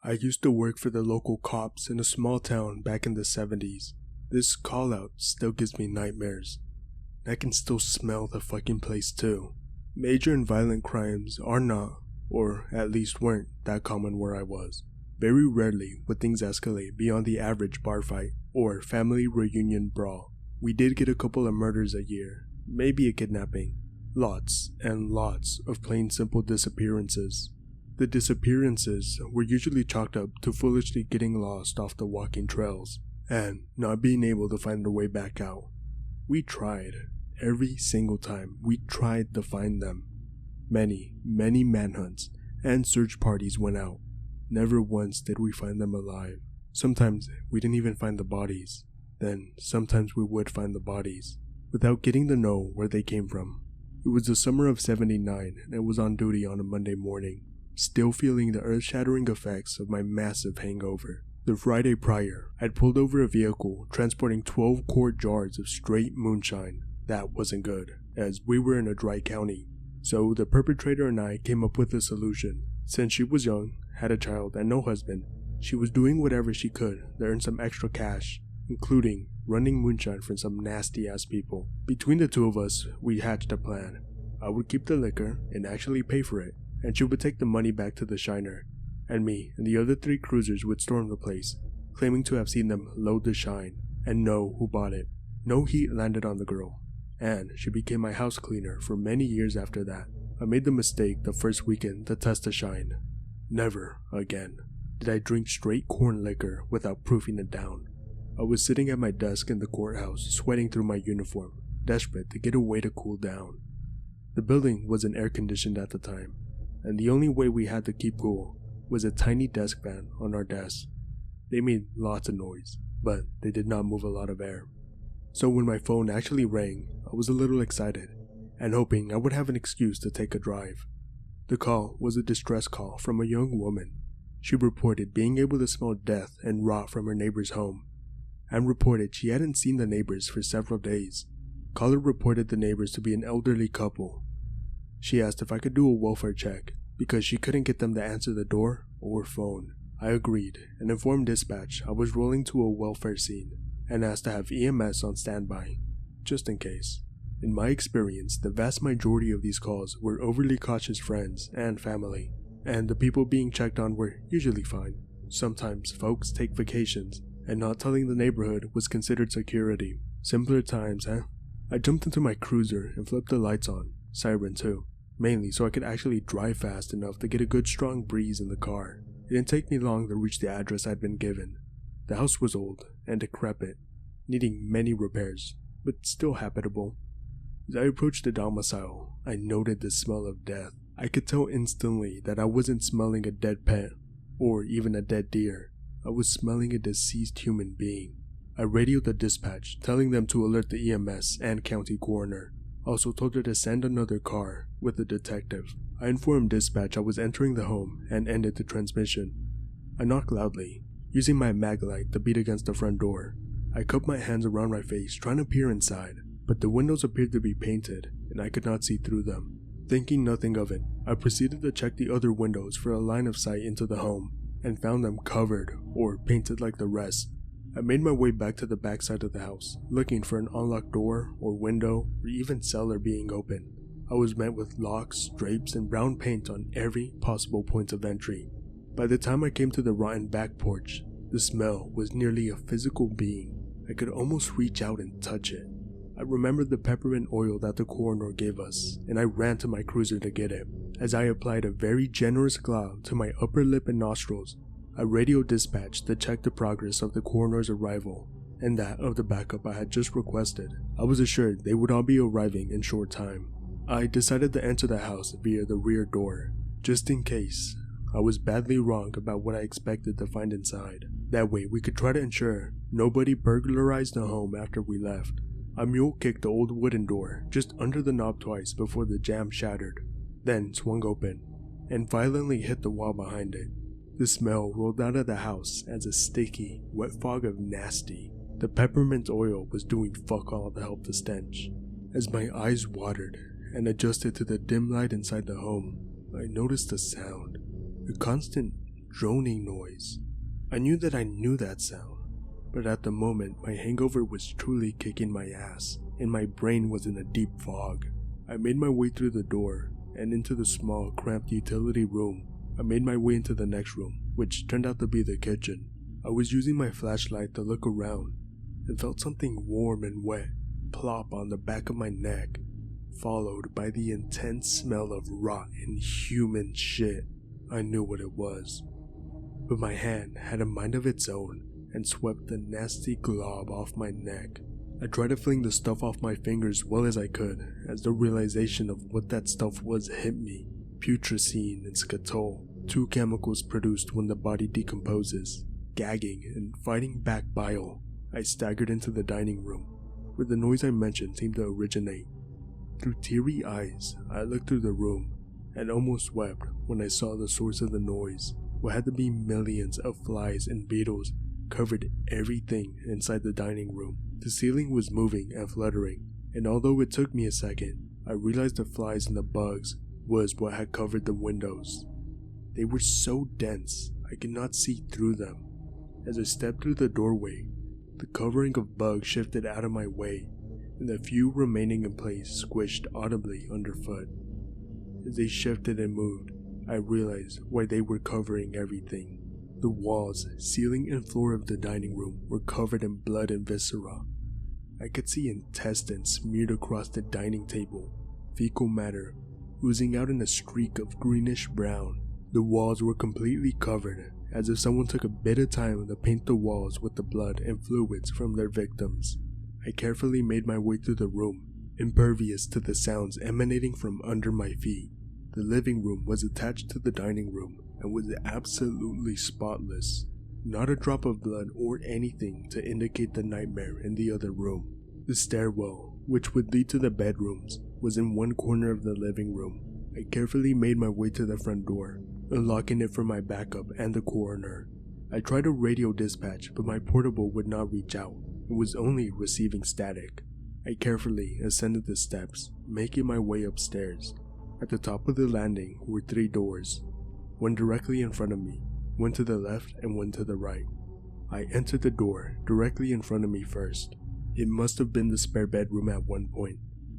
I used to work for the local cops in a small town back in the 70s. This call out still gives me nightmares. I can still smell the fucking place too. Major and violent crimes are not, or at least weren't, that common where I was. Very rarely would things escalate beyond the average bar fight or family reunion brawl. We did get a couple of murders a year, maybe a kidnapping. Lots and lots of plain simple disappearances. The disappearances were usually chalked up to foolishly getting lost off the walking trails and not being able to find their way back out. We tried. Every single time we tried to find them. Many manhunts and search parties went out. Never once did we find them alive. Sometimes we didn't even find the bodies. Then sometimes we would find the bodies without getting to know where they came from. It was the summer of '79 and I was on duty on a Monday morning, still feeling the earth-shattering effects of my massive hangover. The Friday prior, I'd pulled over a vehicle transporting 12 quart jars of straight moonshine. That wasn't good, as we were in a dry county. So the perpetrator and I came up with a solution. Since she was young, had a child, and no husband, she was doing whatever she could to earn some extra cash, including running moonshine for some nasty-ass people. Between the two of us, we hatched a plan. I would keep the liquor and actually pay for it, and she would take the money back to the shiner, and me and the other 3 cruisers would storm the place, claiming to have seen them load the shine and know who bought it. No heat landed on the girl, and she became my house cleaner for many years after that. I made the mistake the first weekend to test the shine. Never again did I drink straight corn liquor without proofing it down. I was sitting at my desk in the courthouse, sweating through my uniform, desperate to get away to cool down. The building wasn't air-conditioned at the time, and the only way we had to keep cool was a tiny desk fan on our desk. They made lots of noise, but they did not move a lot of air. So when my phone actually rang, I was a little excited, and hoping I would have an excuse to take a drive. The call was a distress call from a young woman. She reported being able to smell death and rot from her neighbor's home, and reported she hadn't seen the neighbors for several days. Caller reported the neighbors to be an elderly couple. She asked if I could do a welfare check, because she couldn't get them to answer the door or phone. I agreed and informed dispatch I was rolling to a welfare scene and asked to have EMS on standby, just in case. In my experience, the vast majority of these calls were overly cautious friends and family, and the people being checked on were usually fine. Sometimes folks take vacations, and not telling the neighborhood was considered security. Simpler times, huh? I jumped into my cruiser and flipped the lights on, siren too, mainly so I could actually drive fast enough to get a good strong breeze in the car. It didn't take me long to reach the address I'd been given. The house was old and decrepit, needing many repairs, but still habitable. As I approached the domicile, I noted the smell of death. I could tell instantly that I wasn't smelling a dead pet, or even a dead deer. I was smelling a deceased human being. I radioed the dispatch, telling them to alert the EMS and county coroner. I also told her to send another car with a detective. I informed dispatch I was entering the home and ended the transmission. I knocked loudly, using my mag light to beat against the front door. I cupped my hands around my face, trying to peer inside, but the windows appeared to be painted and I could not see through them. Thinking nothing of it, I proceeded to check the other windows for a line of sight into the home and found them covered or painted like the rest. I made my way back to the back side of the house, looking for an unlocked door or window or even cellar being open. I was met with locks, drapes, and brown paint on every possible point of entry. By the time I came to the rotten back porch, the smell was nearly a physical being. I could almost reach out and touch it. I remembered the peppermint oil that the coroner gave us, and I ran to my cruiser to get it. As I applied a very generous glob to my upper lip and nostrils, I radioed dispatch to check the progress of the coroner's arrival and that of the backup I had just requested. I was assured they would all be arriving in short time. I decided to enter the house via the rear door, just in case. I was badly wrong about what I expected to find inside. That way we could try to ensure nobody burglarized the home after we left. I mule kicked the old wooden door just under the knob twice before the jamb shattered, then swung open, and violently hit the wall behind it. The smell rolled out of the house as a sticky, wet fog of nasty. The peppermint oil was doing fuck all to help the stench. As my eyes watered and adjusted to the dim light inside the home, I noticed a sound. A constant droning noise. I knew that sound, but at the moment my hangover was truly kicking my ass and my brain was in a deep fog. I made my way through the door and into the small, cramped utility room. I made my way into the next room, which turned out to be the kitchen. I was using my flashlight to look around and felt something warm and wet plop on the back of my neck, followed by the intense smell of rotten human shit. I knew what it was, but my hand had a mind of its own and swept the nasty glob off my neck. I tried to fling the stuff off my fingers as well as I could, as the realization of what that stuff was hit me. Putrescine and scatol, two chemicals produced when the body decomposes. Gagging and fighting back bile, I staggered into the dining room, where the noise I mentioned seemed to originate. Through teary eyes, I looked through the room and almost wept when I saw the source of the noise. What had to be millions of flies and beetles covered everything inside the dining room. The ceiling was moving and fluttering, and although it took me a second, I realized the flies and the bugs was what had covered the windows. They were so dense I could not see through them. As I stepped through the doorway, the covering of bugs shifted out of my way, and the few remaining in place squished audibly underfoot. As they shifted and moved, I realized why they were covering everything. The walls, ceiling, and floor of the dining room were covered in blood and viscera. I could see intestines smeared across the dining table, fecal matter oozing out in a streak of greenish brown. The walls were completely covered, as if someone took a bit of time to paint the walls with the blood and fluids from their victims. I carefully made my way through the room, impervious to the sounds emanating from under my feet. The living room was attached to the dining room and was absolutely spotless. Not a drop of blood or anything to indicate the nightmare in the other room. The stairwell, which would lead to the bedrooms, was in one corner of the living room. I carefully made my way to the front door, unlocking it for my backup and the coroner. I tried to radio dispatch, but my portable would not reach out. It was only receiving static. I carefully ascended the steps, making my way upstairs. At the top of the landing were 3 doors, one directly in front of me, one to the left and one to the right. I entered the door directly in front of me first. It must have been the spare bedroom at one point.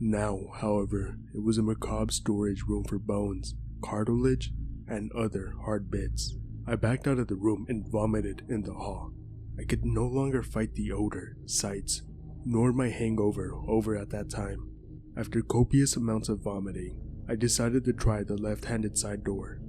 Now, however, it was a macabre storage room for bones, cartilage, and other hard bits. I backed out of the room and vomited in the hall. I could no longer fight the odor, sights, nor my hangover over at that time. After copious amounts of vomiting, I decided to try the left-handed side door.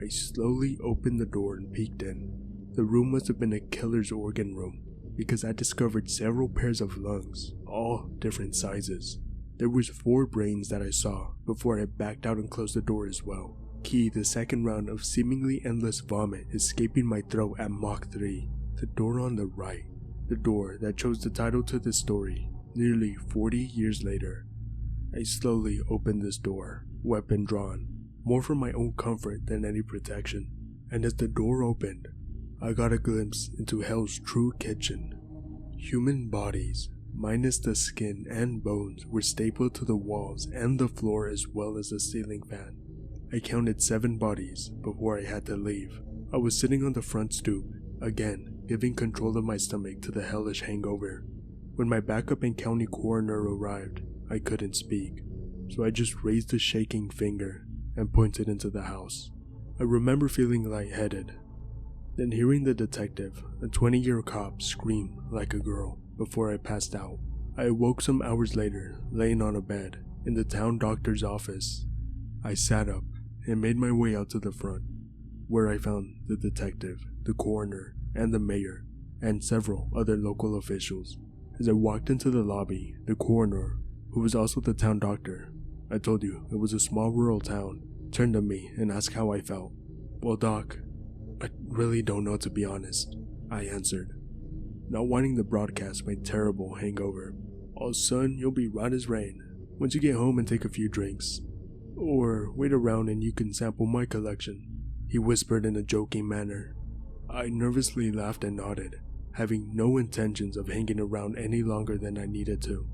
I slowly opened the door and peeked in. The room must have been a killer's organ room, because I discovered several pairs of lungs, all different sizes. There was 4 brains that I saw before I backed out and closed the door as well. Key the second round of seemingly endless vomit escaping my throat at Mach 3. The door on the right, the door that chose the title to this story, nearly 40 years later. I slowly opened this door, weapon drawn, more for my own comfort than any protection, and as the door opened, I got a glimpse into hell's true kitchen. Human bodies, minus the skin and bones, were stapled to the walls and the floor as well as the ceiling fan. I counted 7 bodies before I had to leave. I was sitting on the front stoop, again giving control of my stomach to the hellish hangover. When my backup and county coroner arrived, I couldn't speak, so I just raised a shaking finger and pointed into the house. I remember feeling lightheaded, then hearing the detective, a 20-year cop, scream like a girl before I passed out. I awoke some hours later, laying on a bed in the town doctor's office. I sat up and made my way out to the front, where I found the detective, the coroner, and the mayor, and several other local officials. As I walked into the lobby, the coroner, who was also the town doctor, I told you it was a small rural town, turned to me and asked how I felt. "Well, Doc, I really don't know, to be honest," I answered, not wanting to broadcast my terrible hangover. "Oh son, you'll be right as rain once you get home and take a few drinks. Or wait around and you can sample my collection," he whispered in a joking manner. I nervously laughed and nodded, having no intentions of hanging around any longer than I needed to.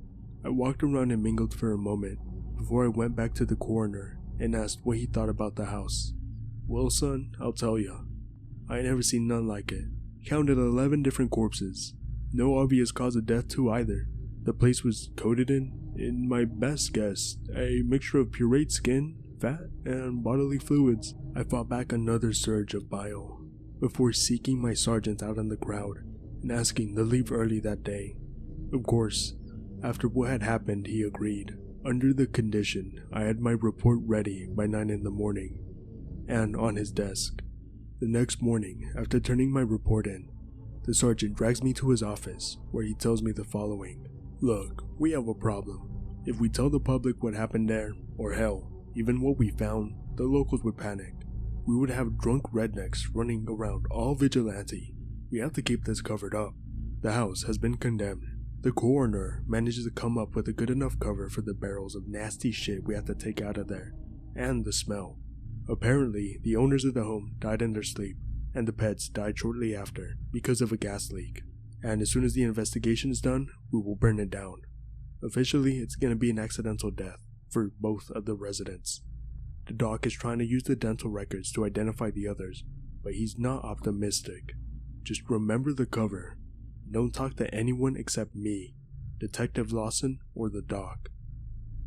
I walked around and mingled for a moment before I went back to the coroner and asked what he thought about the house. "Well son, I'll tell ya. I ain't never seen none like it. Counted 11 different corpses. No obvious cause of death too either. The place was coated in my best guess, a mixture of pureed skin, fat, and bodily fluids. I fought back another surge of bile before seeking my sergeant out in the crowd and asking to leave early that day. Of course, after what had happened, he agreed, under the condition I had my report ready by 9 in the morning and on his desk. The next morning, after turning my report in, the sergeant drags me to his office where he tells me the following. Look, we have a problem. If we tell the public what happened there, or hell, even what we found, the locals would panic. We would have drunk rednecks running around all vigilante. We have to keep this covered up. The house has been condemned. The coroner manages to come up with a good enough cover for the barrels of nasty shit we have to take out of there, and the smell. Apparently, the owners of the home died in their sleep, and the pets died shortly after because of a gas leak. And as soon as the investigation is done, we will burn it down. Officially, it's gonna be an accidental death for both of the residents. The doc is trying to use the dental records to identify the others, but he's not optimistic. Just remember the cover. Don't talk to anyone except me, Detective Lawson, or the doc.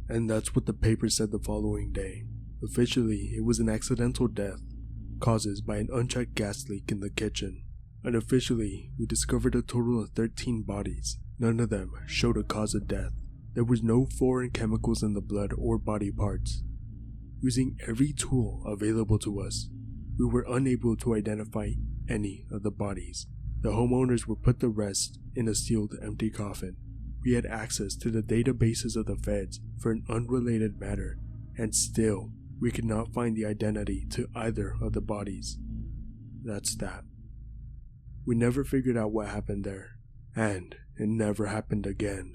And that's what the paper said the following day. Officially, it was an accidental death, caused by an unchecked gas leak in the kitchen. Unofficially, we discovered a total of 13 bodies. None of them showed a cause of death. There was no foreign chemicals in the blood or body parts. Using every tool available to us, we were unable to identify any of the bodies. The homeowners were put to rest in a sealed, empty coffin. We had access to the databases of the feds for an unrelated matter, and still, we could not find the identity to either of the bodies. That's that. We never figured out what happened there, and it never happened again.